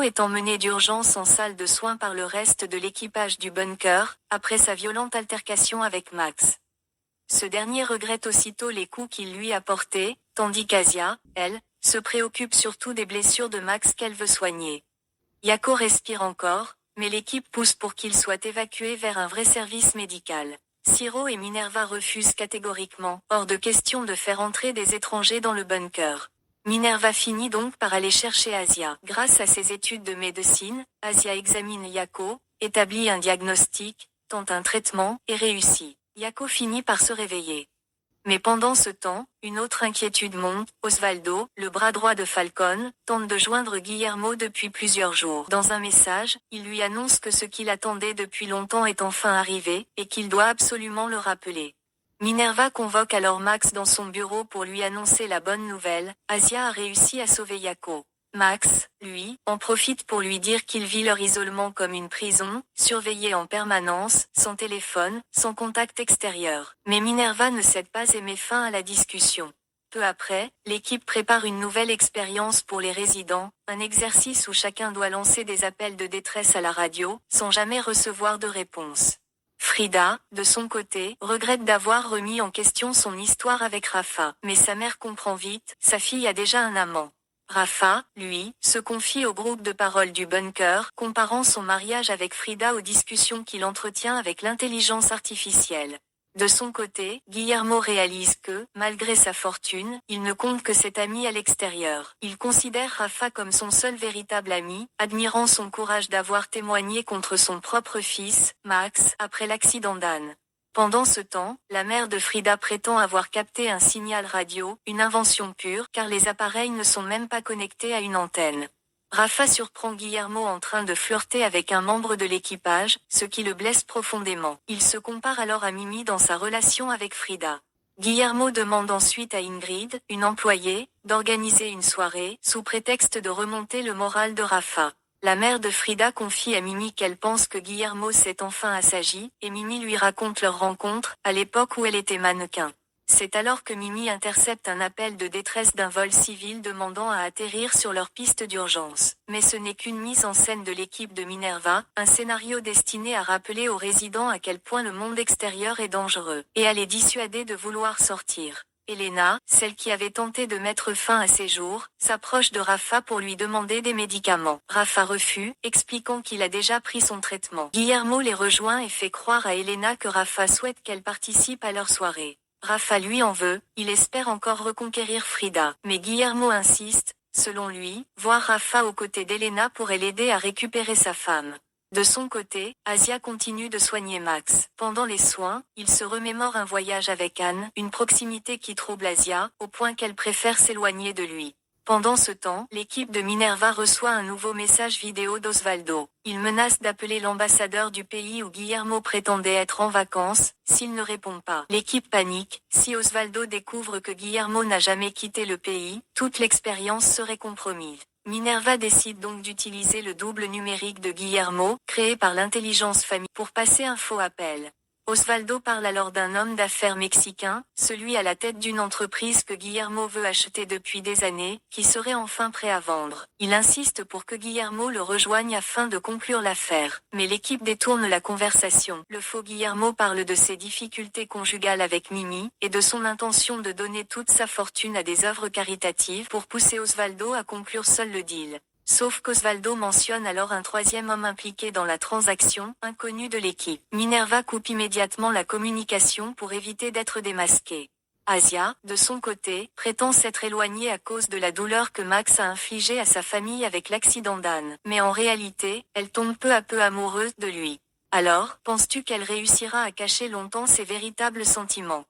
est emmené d'urgence en salle de soins par le reste de l'équipage du bunker, après sa violente altercation avec Max. Ce dernier regrette aussitôt les coups qu'il lui a portés, tandis qu'Asia, elle, se préoccupe surtout des blessures de Max qu'elle veut soigner. Yako respire encore, mais l'équipe pousse pour qu'il soit évacué vers un vrai service médical. Siro et Minerva refusent catégoriquement, hors de question de faire entrer des étrangers dans le bunker. Minerva finit donc par aller chercher Asia. Grâce à ses études de médecine, Asia examine Yako, établit un diagnostic, tente un traitement, et réussit. Yako finit par se réveiller. Mais pendant ce temps, une autre inquiétude monte. Osvaldo, le bras droit de Falcon, tente de joindre Guillermo depuis plusieurs jours. Dans un message, il lui annonce que ce qu'il attendait depuis longtemps est enfin arrivé, et qu'il doit absolument le rappeler. Minerva convoque alors Max dans son bureau pour lui annoncer la bonne nouvelle, Asia a réussi à sauver Yako. Max, lui, en profite pour lui dire qu'il vit leur isolement comme une prison, surveillé en permanence, sans téléphone, sans contact extérieur. Mais Minerva ne cède pas et met fin à la discussion. Peu après, l'équipe prépare une nouvelle expérience pour les résidents, un exercice où chacun doit lancer des appels de détresse à la radio, sans jamais recevoir de réponse. Frida, de son côté, regrette d'avoir remis en question son histoire avec Rafa, mais sa mère comprend vite, sa fille a déjà un amant. Rafa, lui, se confie au groupe de parole du bunker, comparant son mariage avec Frida aux discussions qu'il entretient avec l'intelligence artificielle. De son côté, Guillermo réalise que, malgré sa fortune, il ne compte que cet ami à l'extérieur. Il considère Rafa comme son seul véritable ami, admirant son courage d'avoir témoigné contre son propre fils, Max, après l'accident d'Anne. Pendant ce temps, la mère de Frida prétend avoir capté un signal radio, une invention pure, car les appareils ne sont même pas connectés à une antenne. Rafa surprend Guillermo en train de flirter avec un membre de l'équipage, ce qui le blesse profondément. Il se compare alors à Mimi dans sa relation avec Frida. Guillermo demande ensuite à Ingrid, une employée, d'organiser une soirée, sous prétexte de remonter le moral de Rafa. La mère de Frida confie à Mimi qu'elle pense que Guillermo s'est enfin assagi, et Mimi lui raconte leur rencontre, à l'époque où elle était mannequin. C'est alors que Mimi intercepte un appel de détresse d'un vol civil demandant à atterrir sur leur piste d'urgence. Mais ce n'est qu'une mise en scène de l'équipe de Minerva, un scénario destiné à rappeler aux résidents à quel point le monde extérieur est dangereux, et à les dissuader de vouloir sortir. Elena, celle qui avait tenté de mettre fin à ses jours, s'approche de Rafa pour lui demander des médicaments. Rafa refuse, expliquant qu'il a déjà pris son traitement. Guillermo les rejoint et fait croire à Elena que Rafa souhaite qu'elle participe à leur soirée. Rafa lui en veut, il espère encore reconquérir Frida. Mais Guillermo insiste, selon lui, voir Rafa aux côtés d'Elena pourrait l'aider à récupérer sa femme. De son côté, Asia continue de soigner Max. Pendant les soins, il se remémore un voyage avec Anne, une proximité qui trouble Asia, au point qu'elle préfère s'éloigner de lui. Pendant ce temps, l'équipe de Minerva reçoit un nouveau message vidéo d'Osvaldo. Il menace d'appeler l'ambassadeur du pays où Guillermo prétendait être en vacances, s'il ne répond pas. L'équipe panique, si Osvaldo découvre que Guillermo n'a jamais quitté le pays, toute l'expérience serait compromise. Minerva décide donc d'utiliser le double numérique de Guillermo, créé par l'intelligence famille, pour passer un faux appel. Osvaldo parle alors d'un homme d'affaires mexicain, celui à la tête d'une entreprise que Guillermo veut acheter depuis des années, qui serait enfin prêt à vendre. Il insiste pour que Guillermo le rejoigne afin de conclure l'affaire. Mais l'équipe détourne la conversation. Le faux Guillermo parle de ses difficultés conjugales avec Mimi, et de son intention de donner toute sa fortune à des œuvres caritatives pour pousser Osvaldo à conclure seul le deal. Sauf qu'Osvaldo mentionne alors un troisième homme impliqué dans la transaction, inconnu de l'équipe. Minerva coupe immédiatement la communication pour éviter d'être démasquée. Asia, de son côté, prétend s'être éloignée à cause de la douleur que Max a infligée à sa famille avec l'accident d'Anne. Mais en réalité, elle tombe peu à peu amoureuse de lui. Alors, penses-tu qu'elle réussira à cacher longtemps ses véritables sentiments ?